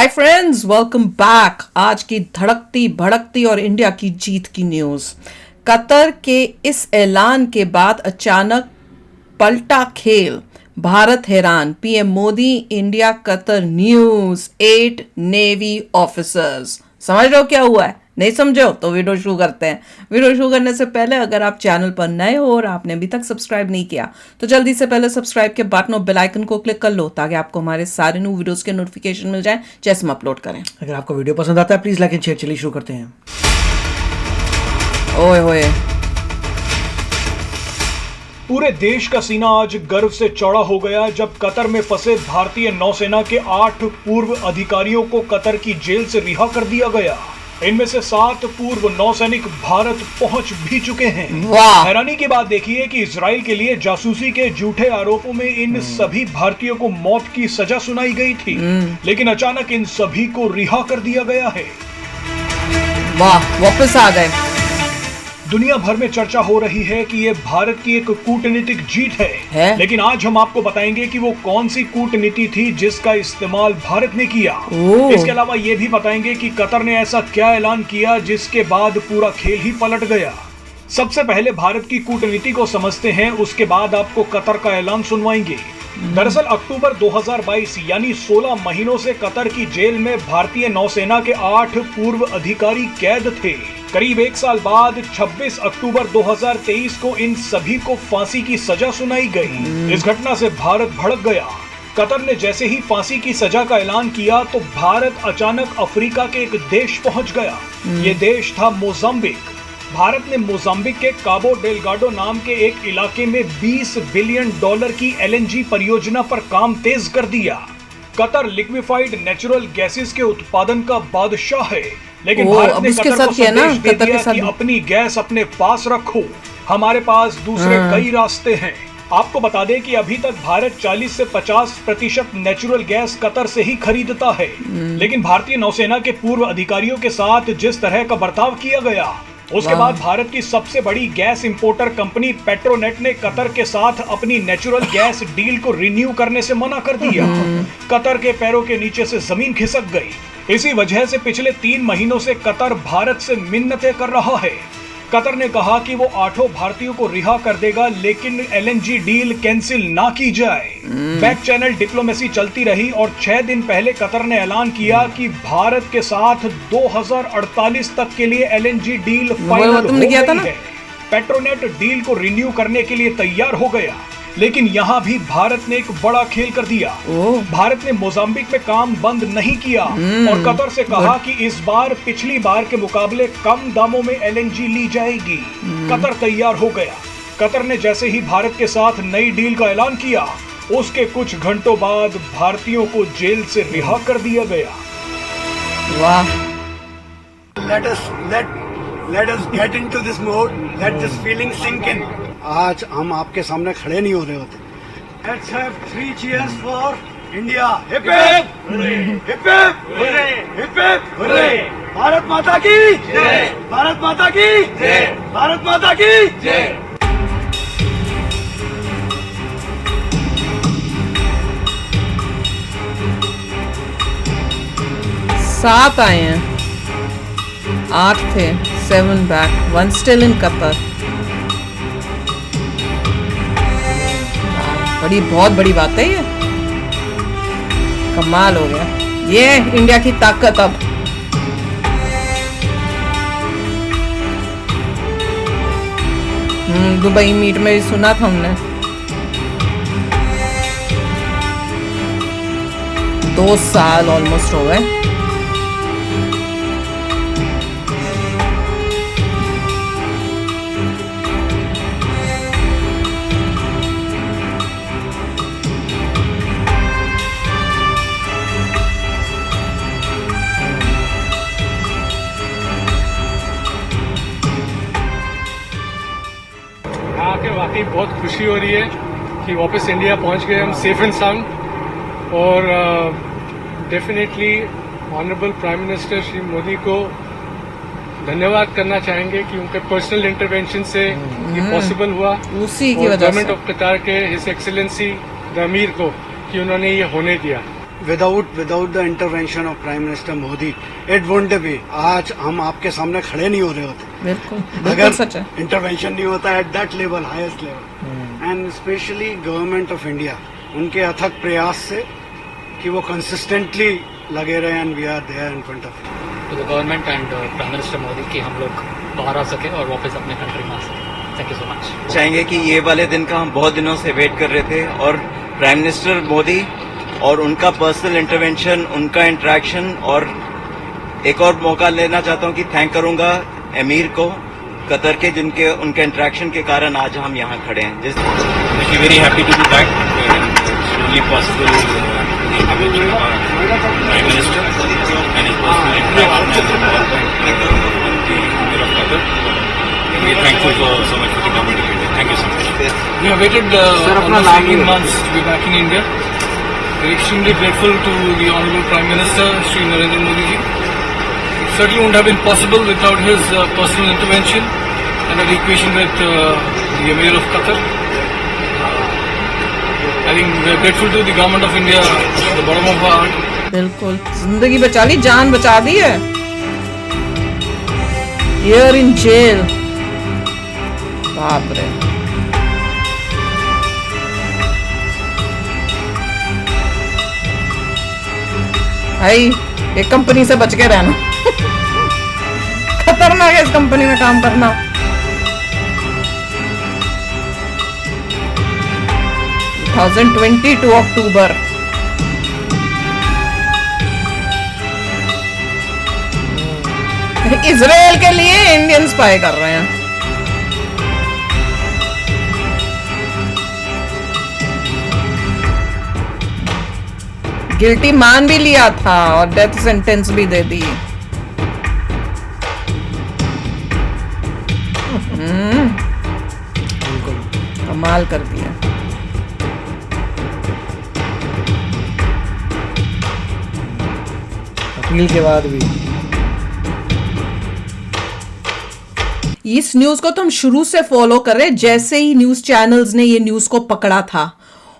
Hi friends, welcome back. आज की धड़कती भड़कती और इंडिया की जीत की न्यूज। कतर के इस ऐलान के बाद अचानक पलटा खेल, भारत हैरान। PM Modi, India Qatar news, 8 navy officers. समझ रहे हो क्या हुआ है? नहीं समझो तो वीडियो शुरू करते हैं। वीडियो शुरू करने से पहले अगर आप चैनल पर नए हो और आपने अभी तक सब्सक्राइब नहीं किया तो जल्दी से पहले सब्सक्राइब के बटन और बेल आइकन को क्लिक कर लो ताकि आपको हमारे सारे न्यू वीडियोस के नोटिफिकेशन मिल जाए जैसे हम अपलोड करें। अगर आपको वीडियो पसंद आता है प्लीज लाइक एंड शेयर। चलिए शुरू करते हैं। ओए होए, पूरे देश का सीना आज गर्व से चौड़ा हो गया जब कतर में फंसे भारतीय नौसेना के 8 पूर्व अधिकारियों को कतर की जेल से रिहा कर दिया गया। इनमें से 7 पूर्व नौसैनिक भारत पहुंच भी चुके हैं। वाह! हैरानी की बात देखिए कि इजराइल के लिए जासूसी के झूठे आरोपों में इन सभी भारतीयों को मौत की सजा सुनाई गई थी, लेकिन अचानक इन सभी को रिहा कर दिया गया है। वाह, वापस आ गए। दुनिया भर में चर्चा हो रही है कि ये भारत की एक कूटनीतिक जीत है? लेकिन आज हम आपको बताएंगे कि वो कौन सी कूटनीति थी जिसका इस्तेमाल भारत ने किया। इसके अलावा ये भी बताएंगे कि कतर ने ऐसा क्या ऐलान किया जिसके बाद पूरा खेल ही पलट गया। सबसे पहले भारत की कूटनीति को समझते हैं, उसके बाद आपको कतर का ऐलान सुनवाएंगे। दरअसल अक्टूबर 2022 यानी 16 महीनों से कतर की जेल में भारतीय नौसेना के 8 पूर्व अधिकारी कैद थे। करीब 1 साल बाद 26 अक्टूबर 2023 को इन सभी को फांसी की सजा सुनाई गई। इस घटना से भारत भड़क गया। कतर ने जैसे ही फांसी की सजा का ऐलान किया तो भारत अचानक अफ्रीका के एक देश पहुंच गया। ये देश था मोजाम्बिक। भारत ने मोजाम्बिक के काबो डेलगाडो नाम के एक इलाके में $20 बिलियन की LNG परियोजना पर काम तेज कर दिया। कतर लिक्विफाइड नेचुरल गैसेस के उत्पादन का बादशाह है, लेकिन भारत ने कतर को संदेश दे दिया कि अपनी गैस अपने पास रखो, हमारे पास दूसरे कई रास्ते हैं। आपको बता दें कि अभी तक भारत 40 से 50% नेचुरल गैस कतर से ही खरीदता है, लेकिन भारतीय नौसेना के पूर्व अधिकारियों के साथ जिस तरह का बर्ताव किया गया, उसके बाद भारत की सबसे बड़ी गैस इंपोर्टर कंपनी पेट्रोनेट ने कतर के साथ अपनी नेचुरल गैस डील को रिन्यू करने से मना कर दिया। कतर के पैरों के नीचे से जमीन खिसक गई। इसी वजह से पिछले 3 महीनों से कतर भारत से मिन्नतें कर रहा है। कतर ने कहा कि वो 8 भारतीयों को रिहा कर देगा, लेकिन LNG डील कैंसिल ना की जाए। बैक चैनल डिप्लोमेसी चलती रही और 6 दिन पहले कतर ने ऐलान किया कि भारत के साथ 2048 तक के लिए LNG डील फाइनल हो गई है। पेट्रोनेट डील को रिन्यू करने के लिए तैयार हो गया, लेकिन यहाँ भी भारत ने एक बड़ा खेल कर दिया। भारत ने मोजाम्बिक में काम बंद नहीं किया और कतर से कहा कि इस बार पिछली बार के मुकाबले कम दामों में LNG ली जाएगी। कतर तैयार हो गया। कतर ने जैसे ही भारत के साथ नई डील का ऐलान किया, उसके कुछ घंटों बाद भारतीयों को जेल से रिहा कर दिया गया। वाह! Let us get into this mode. Let this feeling sink in. आज हम आपके सामने खड़े नहीं हो रहे होते। Let's have 3 cheers for India. Hip hip, hooray! Hip hip, hooray! Hip hip, hooray! Bharat माता की जय! भारत माता की जय! भारत माता की जय! 7 आए हैं, 8 थे, 7 बैक, 1 स्टिल इन कतर। बहुत बड़ी बात है ये, कमाल हो गया। ये इंडिया की ताकत। अब दुबई मीट में भी सुना था हमने। 2 साल ऑलमोस्ट हो गए। आके वाकई बहुत खुशी हो रही है कि वापस इंडिया पहुंच गए हम सेफ एंड साउंड। और definitely honourable prime minister Shri Modi को धन्यवाद करना चाहेंगे कि उनके पर्सनल इंटरवेंशन से ये पॉसिबल हुआ। उसी की वजह से गवर्नमेंट ऑफ कतार के हिज एक्सीलेंसी द अमीर को कि उन्होंने ये होने दिया। Without the intervention of prime minister Modi it wouldn't be. आज हम आपके सामने खड़े नहीं हो रहे होते बिल्कुल अगर सच है। इंटरवेंशन नहीं होता at that level, highest level. And specially government of India, उनके अथक प्रयास से कि वो कंसिस्टेंटली लगे रहे and we are there in front of to the government and prime minister Modi कि हम लोग बाहर आ सके और वापस अपने कंट्री में आ सके। Thank you so much. चाहेंगे कि ये वाले दिन का हम बहुत दिनों से वेट कर रहे थे और प्राइम मिनिस्टर मोदी और उनका पर्सनल इंटरवेंशन, उनका इंटरेक्शन, और एक और मौका लेना चाहता हूं कि थैंक करूंगा एमीर को कतर के, जिनके उनके इंटरेक्शन के कारण आज हम यहाँ खड़े हैं। जिस very happy to be back, only possible prime minister and his personal interaction we are thankful for so much for the government of India. Thank you so much. We have waited almost 18 months to be back in India. We are extremely grateful to the Honorable Prime Minister, Shri Narendra Modi ji. It certainly wouldn't have been possible without his personal intervention and the equation with the Emir of Qatar. I think we are grateful to the government of India, the bottom of our heart. बिल्कुल जिंदगी बचा ली, जान बचा दी है। Year in jail, बाप रे। भाई एक कंपनी से बच के रहना खतरनाक है इस कंपनी में काम करना। अक्टूबर इजराइल के लिए इंडियन स्पाई कर रहे हैं। गिल्टी मान भी लिया था और डेथ सेंटेंस भी दे दी। कमाल कर दिया। अपील के बाद भी इस न्यूज को तो हम शुरू से फॉलो कर रहे, जैसे ही न्यूज चैनल्स ने ये न्यूज को पकड़ा था,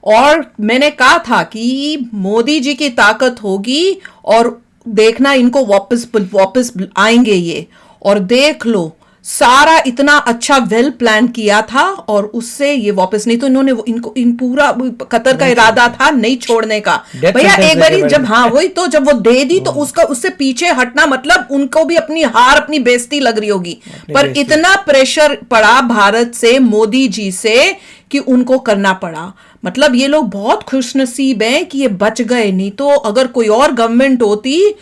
और मैंने कहा था कि मोदी जी की ताकत होगी और देखना इनको वापस आएंगे ये, और देख लो सारा इतना अच्छा वेल प्लान किया था और उससे ये वापस नहीं, तो इन्होंने इनको इन पूरा कतर का इरादा था नहीं छोड़ने का। भैया एक बारी जब वही तो जब वो दे दी तो उसका उससे पीछे हटना मतलब उनको भी अपनी हार, अपनी बेइज्जती लग रही होगी, पर इतना प्रेशर पड़ा भारत से, मोदी जी से, कि उनको करना पड़ा। मतलब ये लोग बहुत खुशनसीब हैं कि ये बच गए, नहीं तो अगर कोई और गवर्नमेंट होती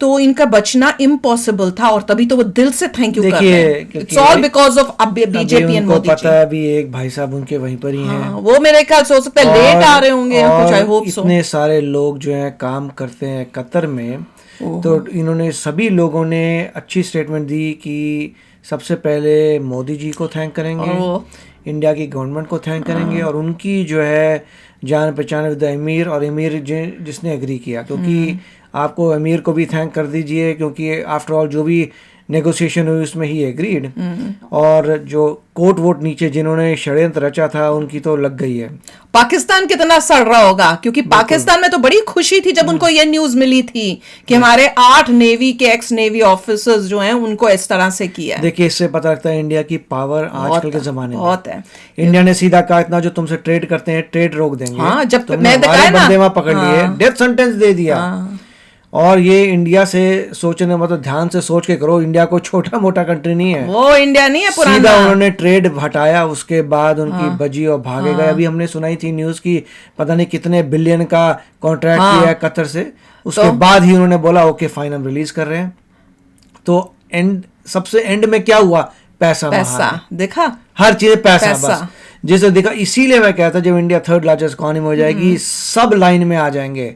तो इनका बचना इम्पॉसिबल था। और तभी तो वो दिल से थैंक यू कर रहे हैं। It's all because of BJP and Modi ji. पता है अभी एक भाई साहब उनके वहीं पर ही हैं। वो मेरे ख्याल से हो सकता है लेट आ रहे होंगे या कुछ, आई होप सो। इतने सारे लोग जो हैं काम करते हैं कतर में, तो इन्होंने सभी लोगों ने अच्छी स्टेटमेंट दी कि सबसे पहले मोदी जी को थैंक करेंगे, इंडिया की गवर्नमेंट को थैंक करेंगे, और उनकी जो है जान पहचान विद द अमीर, और अमीर जिसने एग्री किया, क्योंकि आपको अमीर को भी थैंक कर दीजिए क्योंकि आफ्टर ऑल जो भी नेगोशिएशन हुई उसमें ही एग्रीड, और जो कोर्ट वोट नीचे जिन्होंने षड्यंत्र रचा था उनकी तो लग गई है। पाकिस्तान कितना सड़ रहा होगा, क्योंकि पाकिस्तान में तो बड़ी खुशी थी जब उनको ये न्यूज मिली थी कि हमारे 8 नेवी के एक्स नेवी ऑफिसर्स जो हैं उनको इस तरह से किया। देखिए इससे पता लगता है इंडिया की पावर आजकल के जमाने में बहुत है। इंडिया ने सीधा कहा इतना जो तुमसे ट्रेड करते हैं ट्रेड रोक देंगे। हाँ, जब मैं बंदे वहां पकड़ लिए, डेथ सेंटेंस दे दिया। और ये इंडिया से सोचने, मतलब ध्यान से सोच के करो, इंडिया को छोटा मोटा कंट्री नहीं है, वो इंडिया नहीं है पुराना। सीधा उन्होंने ट्रेड हटाया, उसके बाद उनकी बजी और भागे गए। अभी हमने सुनाई थी न्यूज की पता नहीं कितने बिलियन का कॉन्ट्रैक्ट किया है कतर से, उसके बाद ही उन्होंने बोला ओके फाइन हम रिलीज कर रहे हैं। तो एंड सबसे एंड में क्या हुआ, पैसा देखा, हर चीज पैसा बस जैसे देखा। इसीलिए मैं कहता जब इंडिया 3rd लार्जेस्ट इकोनॉमी हो जाएगी सब लाइन में आ जाएंगे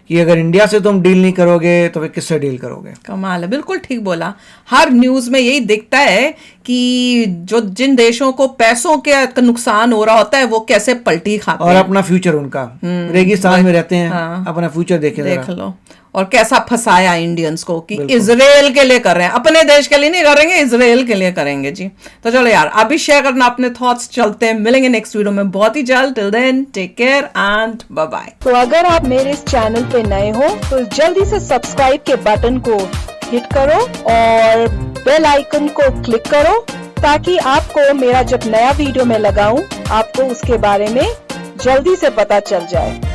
कि अगर इंडिया से तुम डील नहीं करोगे तो फिर किससे डील करोगे। कमाल है, बिल्कुल ठीक बोला। हर न्यूज में यही दिखता है कि जो जिन देशों को पैसों के नुकसान हो रहा होता है वो कैसे पलटी खाते और हैं। अपना फ्यूचर उनका रेगिस्तान में रहते हैं, अपना फ्यूचर देख लो और कैसा फंसाया इंडियंस को कि इजराइल के लिए कर रहे हैं, अपने देश के लिए नहीं करेंगे, इजराइल के लिए करेंगे जी। तो चलो यार, अभी शेयर करना अपने थॉट्स, चलते हैं, मिलेंगे नेक्स्ट वीडियो में बहुत ही जल्द। Till then take care and bye bye. तो अगर आप मेरे इस चैनल पे नए हो तो जल्दी से सब्सक्राइब के बटन को हिट करो और बेल आइकन को क्लिक करो ताकि आपको मेरा जब नया वीडियो मैं लगाऊं आपको उसके बारे में जल्दी से पता चल जाए।